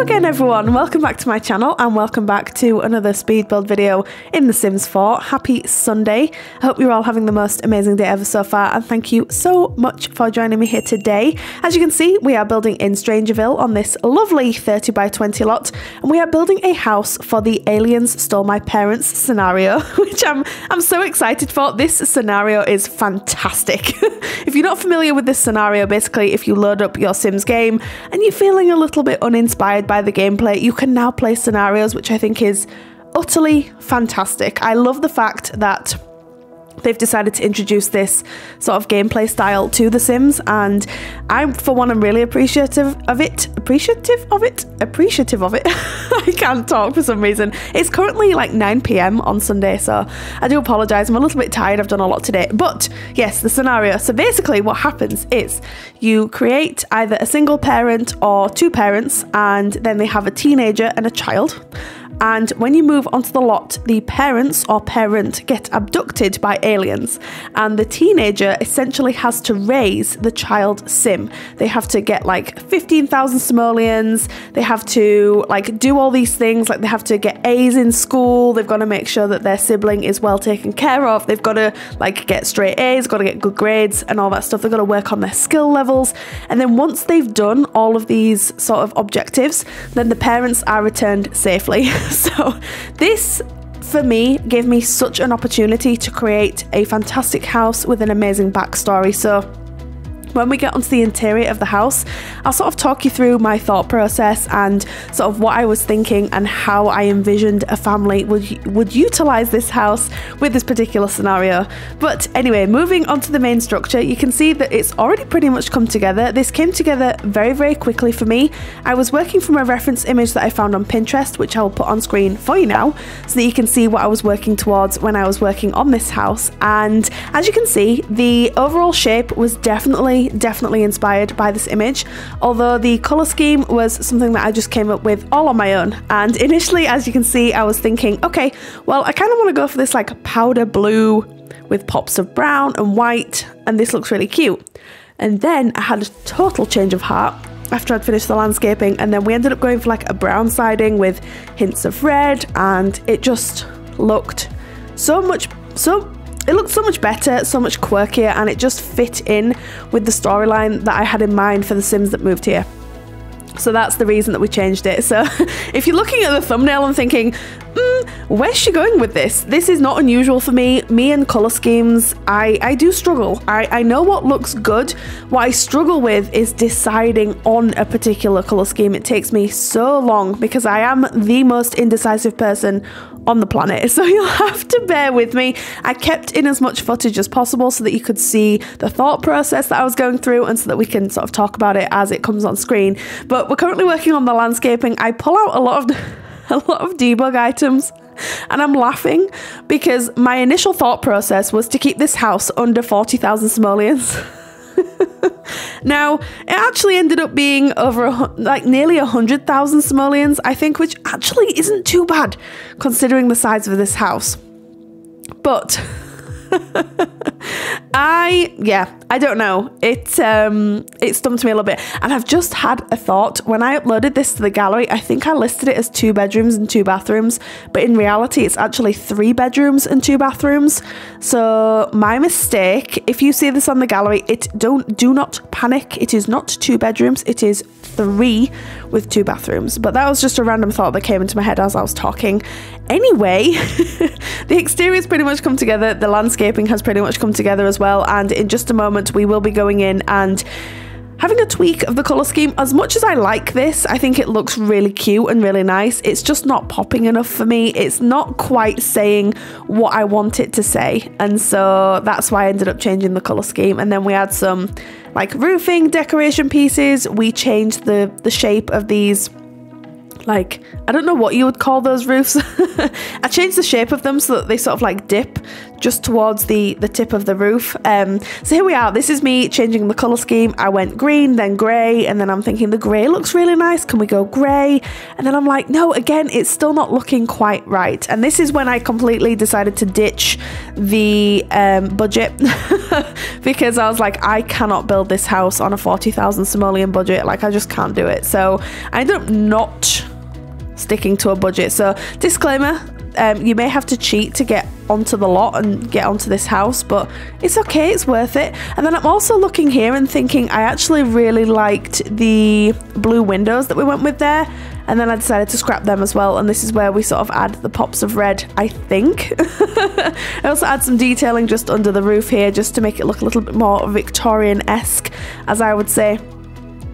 Again everyone, welcome back to my channel and welcome back to another speed build video in The Sims 4. Happy Sunday. I hope you're all having the most amazing day ever so far, and thank you so much for joining me here today. As you can see, we are building in StrangerVille on this lovely 30 by 20 lot, and we are building a house for the Aliens Stole My Parents scenario, which I'm so excited for. This scenario is fantastic. If you're not familiar with this scenario, basically if you load up your Sims game and you're feeling a little bit uninspired by the gameplay, you can now play scenarios, which I think is utterly fantastic. I love the fact that they've decided to introduce this sort of gameplay style to The Sims, and I'm, for one, I'm really appreciative of it. I can't talk for some reason. It's currently like 9 PM on Sunday, so I do apologise. I'm a little bit tired. I've done a lot today. But yes, the scenario. So basically what happens is you create either a single parent or two parents, and then they have a teenager and a child. And when you move onto the lot, the parents or parent get abducted by aliens, and the teenager essentially has to raise the child sim. They have to get like 15,000 simoleons, they have to like do all these things, like they have to get A's in school, they've got to make sure that their sibling is well taken care of, they've got to like get straight A's, got to get good grades and all that stuff, they've got to work on their skill levels, and then once they've done all of these sort of objectives, then the parents are returned safely. So this, for me, gave me such an opportunity to create a fantastic house with an amazing backstory. So when we get onto the interior of the house, I'll sort of talk you through my thought process and sort of what I was thinking and how I envisioned a family would utilize this house with this particular scenario. But anyway, moving on to the main structure, you can see that it's already pretty much come together. This came together very, very quickly for me. I was working from a reference image that I found on Pinterest, which I'll put on screen for you now so that you can see what I was working towards when I was working on this house. And as you can see, the overall shape was definitely inspired by this image, although the color scheme was something that I just came up with all on my own. And initially, as you can see, I was thinking, okay, well, I kind of want to go for this like powder blue with pops of brown and white, and this looks really cute. And then I had a total change of heart after I'd finished the landscaping, and then we ended up going for like a brown siding with hints of red, and it just looked it looked so much better, so much quirkier, and it just fit in with the storyline that I had in mind for the Sims that moved here. So that's the reason that we changed it. So if you're looking at the thumbnail and thinking, where's she going with this? This is not unusual for me. Me and colour schemes, I do struggle. I know what looks good. What I struggle with is deciding on a particular colour scheme. It takes me so long because I am the most indecisive person on the planet, so you'll have to bear with me. I kept in as much footage as possible so that you could see the thought process that I was going through and so that we can sort of talk about it as it comes on screen. But we're currently working on the landscaping. I pull out a lot of debug items, and I'm laughing because my initial thought process was to keep this house under 40,000 simoleons. Now, it actually ended up being over like nearly 100,000 simoleons, I think, which actually isn't too bad considering the size of this house. But I don't know. It stumped me a little bit, and I've just had a thought. When I uploaded this to the gallery, I think I listed it as 2 bedrooms and 2 bathrooms, but in reality it's actually 3 bedrooms and 2 bathrooms. So my mistake. If you see this on the gallery, do not panic. It is not 2 bedrooms, it is 3 with 2 bathrooms. But that was just a random thought that came into my head as I was talking. Anyway, the exterior's pretty much come together, the landscaping has pretty much come together as well, and in just a moment we will be going in and having a tweak of the colour scheme. As much as I like this, I think it looks really cute and really nice, it's just not popping enough for me. It's not quite saying what I want it to say, and so that's why I ended up changing the colour scheme. And then we had some like roofing decoration pieces. We changed the shape of these, like, I don't know what you would call those roofs. I changed the shape of them so that they sort of like dip just towards the tip of the roof. So here we are. This is me changing the colour scheme. I went green, then grey, and then I'm thinking the grey looks really nice. Can we go grey? And then I'm like, no, again, it's still not looking quite right. And this is when I completely decided to ditch the budget because I was like, I cannot build this house on a 40,000 simoleon budget. Like, I just can't do it. So I ended up not sticking to a budget. So disclaimer, you may have to cheat to get onto the lot and get onto this house, but it's okay, it's worth it. And then I'm also looking here and thinking I actually really liked the blue windows that we went with there, and then I decided to scrap them as well, and this is where we sort of add the pops of red, I think. I also add some detailing just under the roof here just to make it look a little bit more Victorian-esque, as I would say.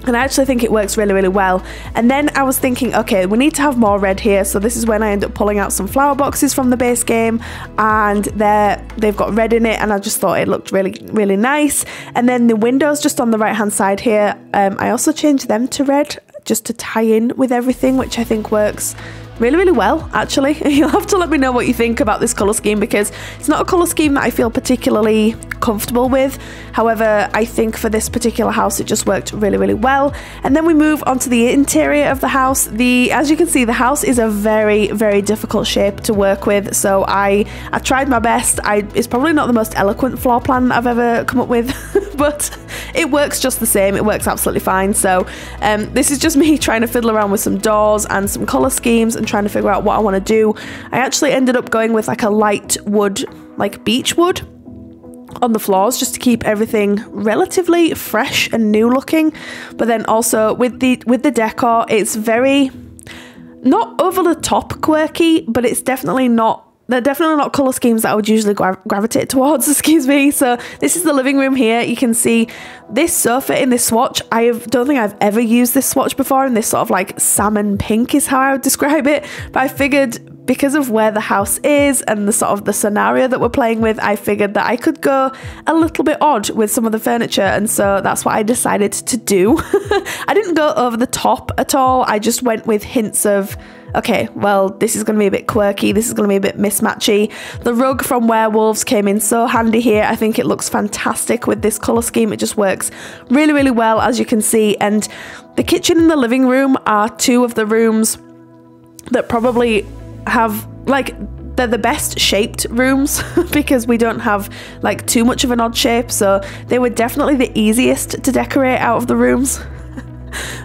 And I actually think it works really, really well. And then I was thinking, okay, we need to have more red here. So this is when I end up pulling out some flower boxes from the base game, and they've got red in it, and I just thought it looked really, really nice. And then the windows just on the right hand side here, I also changed them to red just to tie in with everything, which I think works really, really well, actually. You'll have to let me know what you think about this colour scheme, because it's not a colour scheme that I feel particularly comfortable with. However, I think for this particular house it just worked really, really well. And then we move on to the interior of the house. As you can see, the house is a very, very difficult shape to work with, so I tried my best. It's probably not the most eloquent floor plan I've ever come up with, but it works just the same. It works absolutely fine. So this is just me trying to fiddle around with some doors and some colour schemes and trying to figure out what I want to do. I actually ended up going with like a light wood, like beech wood, on the floors just to keep everything relatively fresh and new looking. But then also with the decor, it's very not over the top quirky, but it's definitely not, they're definitely not colour schemes that I would usually gravitate towards, excuse me. So this is the living room here. You can see this sofa in this swatch. Don't think I've ever used this swatch before, and this sort of like salmon pink is how I would describe it. But I figured because of where the house is and the sort of the scenario that we're playing with, I figured that I could go a little bit odd with some of the furniture, and so that's what I decided to do. I didn't go over the top at all. I just went with hints of, okay, well, this is going to be a bit quirky, this is going to be a bit mismatchy. The rug from Werewolves came in so handy here. I think it looks fantastic with this colour scheme. It just works really, really well, as you can see. And the kitchen and the living room are two of the rooms that probably have, like, they're the best shaped rooms because we don't have like too much of an odd shape, so they were definitely the easiest to decorate out of the rooms.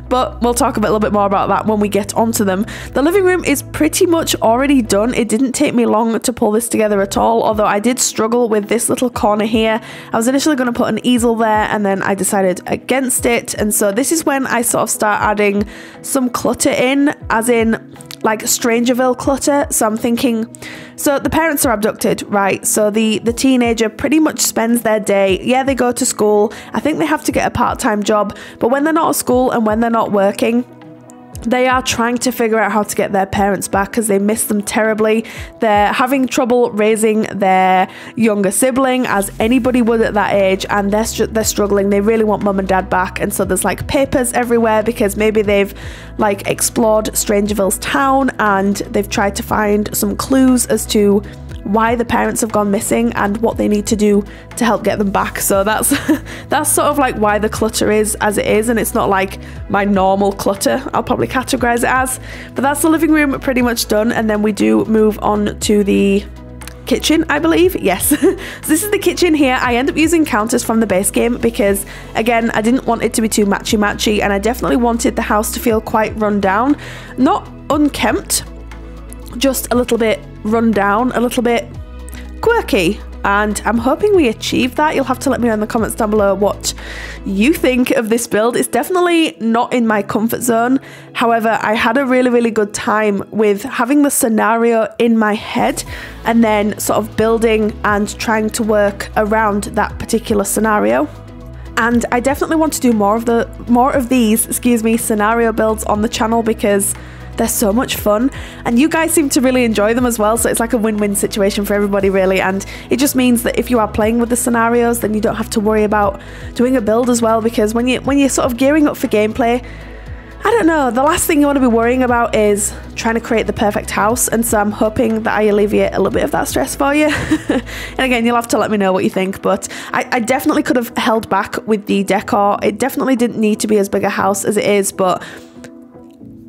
But we'll talk a little bit more about that when we get onto them. The living room is pretty much already done. It didn't take me long to pull this together at all, although I did struggle with this little corner here. I was initially going to put an easel there, and then I decided against it, and so this is when I sort of start adding some clutter in, as in like StrangerVille clutter. So I'm thinking, so the parents are abducted, right? So the teenager pretty much spends their day, yeah, they go to school. I think they have to get a part-time job, but when they're not at school and when they're not working, they are trying to figure out how to get their parents back because they miss them terribly. They're having trouble raising their younger sibling, as anybody would at that age, and they're struggling. They really want mum and dad back, and so there's like papers everywhere because maybe they've like explored Strangerville's town and they've tried to find some clues as to why the parents have gone missing and what they need to do to help get them back. So that's sort of like why the clutter is as it is, and it's not like my normal clutter, I'll probably categorize it as. But that's the living room pretty much done, and then we do move on to the kitchen, I believe. Yes. So this is the kitchen here. I end up using counters from the base game because, again, I didn't want it to be too matchy and I definitely wanted the house to feel quite run down, not unkempt, just a little bit run down, a little bit quirky, and I'm hoping we achieve that. You'll have to let me know in the comments down below what you think of this build. It's definitely not in my comfort zone. However, I had a really, really good time with having the scenario in my head and then sort of building and trying to work around that particular scenario. And I definitely want to do more of these, scenario builds on the channel because they're so much fun and you guys seem to really enjoy them as well, so it's like a win-win situation for everybody really. And it just means that if you are playing with the scenarios, then you don't have to worry about doing a build as well, because when you're sort of gearing up for gameplay, I don't know, the last thing you want to be worrying about is trying to create the perfect house, and so I'm hoping that I alleviate a little bit of that stress for you. And again, you'll have to let me know what you think, but I definitely could have held back with the decor. It definitely didn't need to be as big a house as it is, but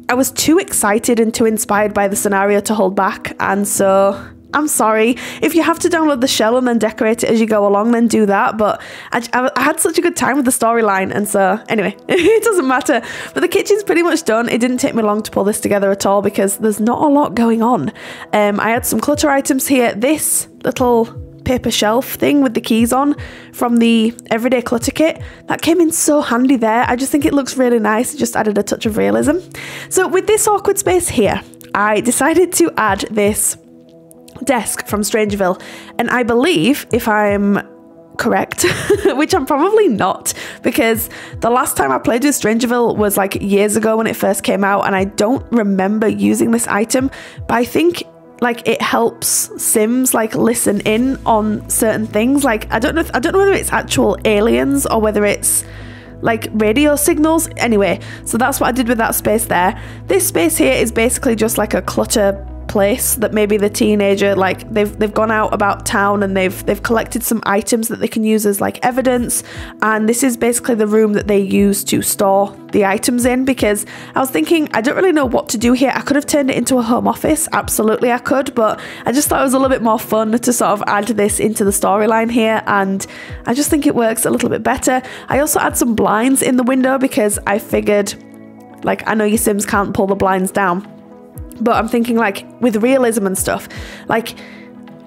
I was too excited and too inspired by the scenario to hold back, and so I'm sorry. If you have to download the shell and then decorate it as you go along, then do that, but I had such a good time with the storyline, and so anyway, it doesn't matter. But the kitchen's pretty much done. It didn't take me long to pull this together at all because there's not a lot going on. I had some clutter items here. This little paper shelf thing with the keys on from the everyday clutter kit, that came in so handy there. I just think it looks really nice. It just added a touch of realism. So with this awkward space here, I decided to add this desk from StrangerVille, and I believe, if I'm correct, which I'm probably not, because the last time I played with StrangerVille was like years ago when it first came out, and I don't remember using this item, but I think like it helps Sims like listen in on certain things. Like I don't know whether it's actual aliens or whether it's like radio signals. Anyway, so that's what I did with that space there. This space here is basically just like a clutter place that maybe the teenager, like they've gone out about town and they've collected some items that they can use as like evidence, and this is basically the room that they use to store the items in, because I was thinking I don't really know what to do here. I could have turned it into a home office, absolutely I could, but I just thought it was a little bit more fun to sort of add this into the storyline here, and I just think it works a little bit better. I also add some blinds in the window because I figured, like, I know your Sims can't pull the blinds down, but I'm thinking like with realism and stuff, like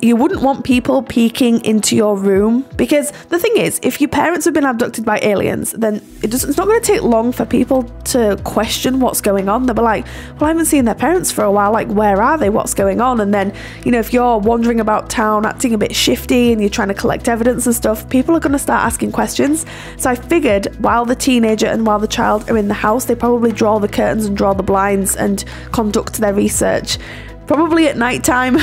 you wouldn't want people peeking into your room, because the thing is, if your parents have been abducted by aliens, then it's not going to take long for people to question what's going on. They'll be like, well, I haven't seen their parents for a while, like where are they, what's going on? And then, you know, if you're wandering about town acting a bit shifty and you're trying to collect evidence and stuff, people are going to start asking questions. So I figured while the teenager and while the child are in the house, they probably draw the curtains and draw the blinds and conduct their research, probably at night time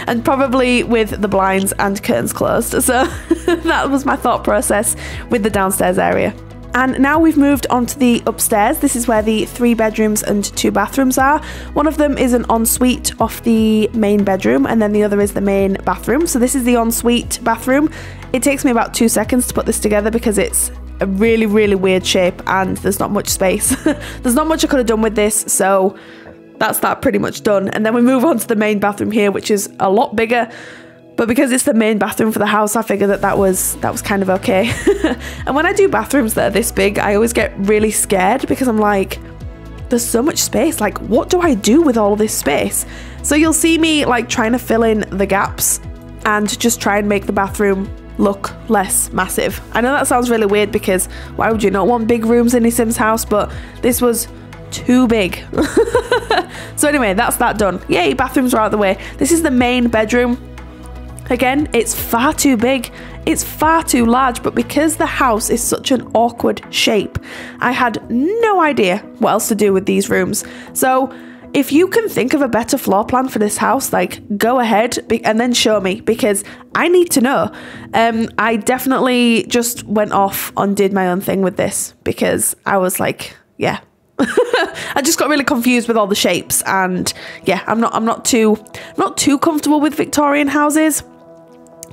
and probably with the blinds and curtains closed. So that was my thought process with the downstairs area. And now we've moved on to the upstairs. This is where the 3 bedrooms and 2 bathrooms are. One of them is an ensuite off the main bedroom, and then the other is the main bathroom. So this is the ensuite bathroom. It takes me about 2 seconds to put this together because it's a really, really weird shape and there's not much space. There's not much I could have done with this, so that's that pretty much done. And then we move on to the main bathroom here, which is a lot bigger, but because it's the main bathroom for the house, I figured that was kind of okay. And when I do bathrooms that are this big, I always get really scared because I'm like, there's so much space, like what do I do with all of this space? So you'll see me like trying to fill in the gaps and just try and make the bathroom look less massive. I know that sounds really weird because why would you not want big rooms in a Sims house, but this was too big. So anyway, that's that done. Yay, bathrooms are out of the way. This is the main bedroom. Again, it's far too big. It's far too large, but because the house is such an awkward shape, I had no idea what else to do with these rooms. So if you can think of a better floor plan for this house, like go ahead and then show me, because I need to know. I definitely just went off and did my own thing with this because I was like, yeah. I just got really confused with all the shapes, and yeah, I'm not too comfortable with Victorian houses.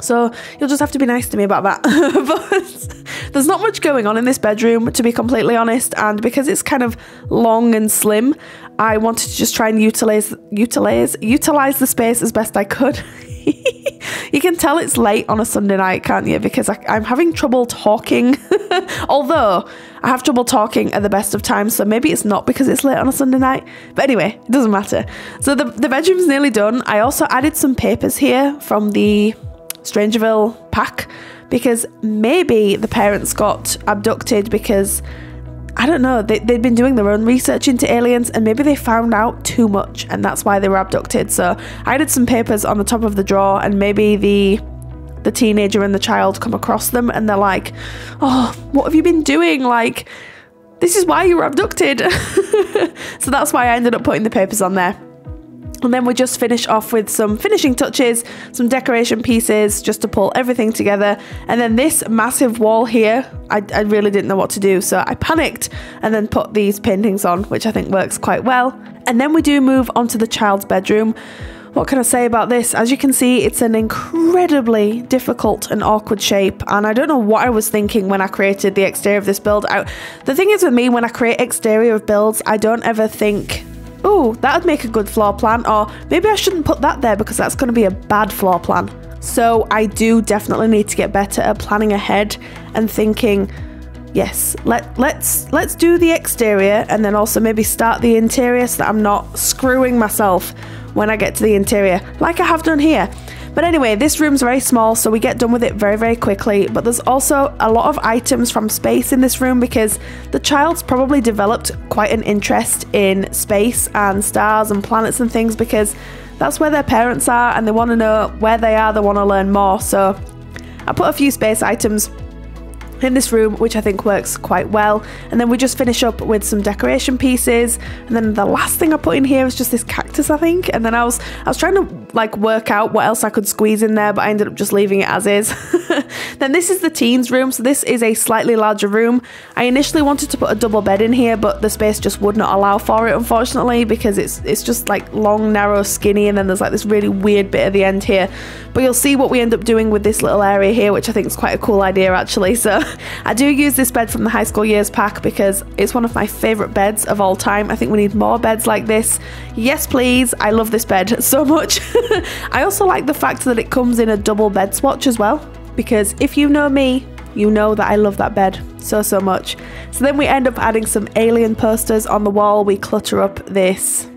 So you'll just have to be nice to me about that. But there's not much going on in this bedroom, to be completely honest, and because it's kind of long and slim, I wanted to just try and utilize the space as best I could. You can tell it's late on a Sunday night, can't you? Because I'm having trouble talking. Although I have trouble talking at the best of times, so maybe it's not because it's late on a Sunday night. But anyway, it doesn't matter. So the bedroom's nearly done. I also added some papers here from the StrangerVille pack because maybe the parents got abducted because, I don't know, they'd been doing their own research into aliens and maybe they found out too much and that's why they were abducted. So I added some papers on the top of the drawer, and maybe the teenager and the child come across them and they're like, oh, what have you been doing? Like, this is why you were abducted. So that's why I ended up putting the papers on there. And then we just finish off with some finishing touches, some decoration pieces, just to pull everything together. And then this massive wall here, I really didn't know what to do, so I panicked and then put these paintings on, which I think works quite well. And then we do move on to the child's bedroom. What can I say about this? As you can see, it's an incredibly difficult and awkward shape, and I don't know what I was thinking when I created the exterior of this build. The thing is with me, when I create exterior of builds, I don't ever think, oh, that would make a good floor plan, or maybe I shouldn't put that there because that's going to be a bad floor plan. So I do definitely need to get better at planning ahead and thinking, yes, let's do the exterior and then also maybe start the interior so that I'm not screwing myself when I get to the interior, like I have done here. But anyway, this room's very small, so we get done with it very, very quickly. But there's also a lot of items from space in this room because the child's probably developed quite an interest in space and stars and planets and things because that's where their parents are and they want to know where they are, they want to learn more. So I put a few space items in this room, which I think works quite well. And then we just finish up with some decoration pieces. And then the last thing I put in here is just this cactus, I think. And then I was trying to like work out what else I could squeeze in there, but I ended up just leaving it as is. Then this is the teens room. So this is a slightly larger room. I initially wanted to put a double bed in here, but the space just would not allow for it, unfortunately, because it's just like long, narrow, skinny, and then there's like this really weird bit at the end here. But you'll see what we end up doing with this little area here, which I think is quite a cool idea actually. So I do use this bed from the high school years pack because it's one of my favorite beds of all time. I think we need more beds like this. Yes, please. I love this bed so much. I also like the fact that it comes in a double bed swatch as well, because if you know me, you know that I love that bed so much. So then we end up adding some alien posters on the wall. We clutter up this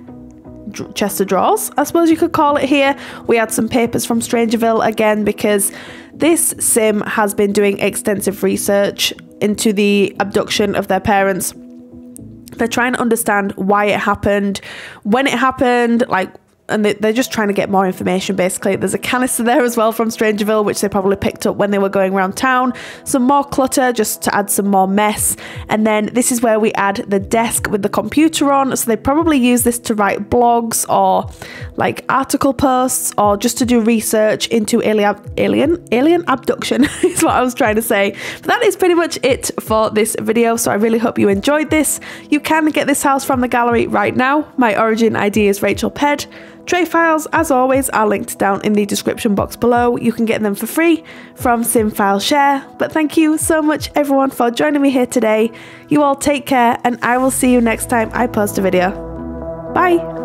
chest of drawers, I suppose you could call it here. We add some papers from StrangerVille again because this sim has been doing extensive research into the abduction of their parents. They're trying to understand why it happened, when it happened, and they're just trying to get more information basically. There's a canister there as well from StrangerVille, which they probably picked up when they were going around town. Some more clutter just to add some more mess. And then this is where we add the desk with the computer on. So they probably use this to write blogs or like article posts or just to do research into alien abduction is what I was trying to say. But that is pretty much it for this video. So I really hope you enjoyed this. You can get this house from the gallery right now. My origin ID is RachelPedd. Tray files, as always, are linked down in the description box below. You can get them for free from SimFileShare. But thank you so much everyone for joining me here today. You all take care and I will see you next time I post a video. Bye!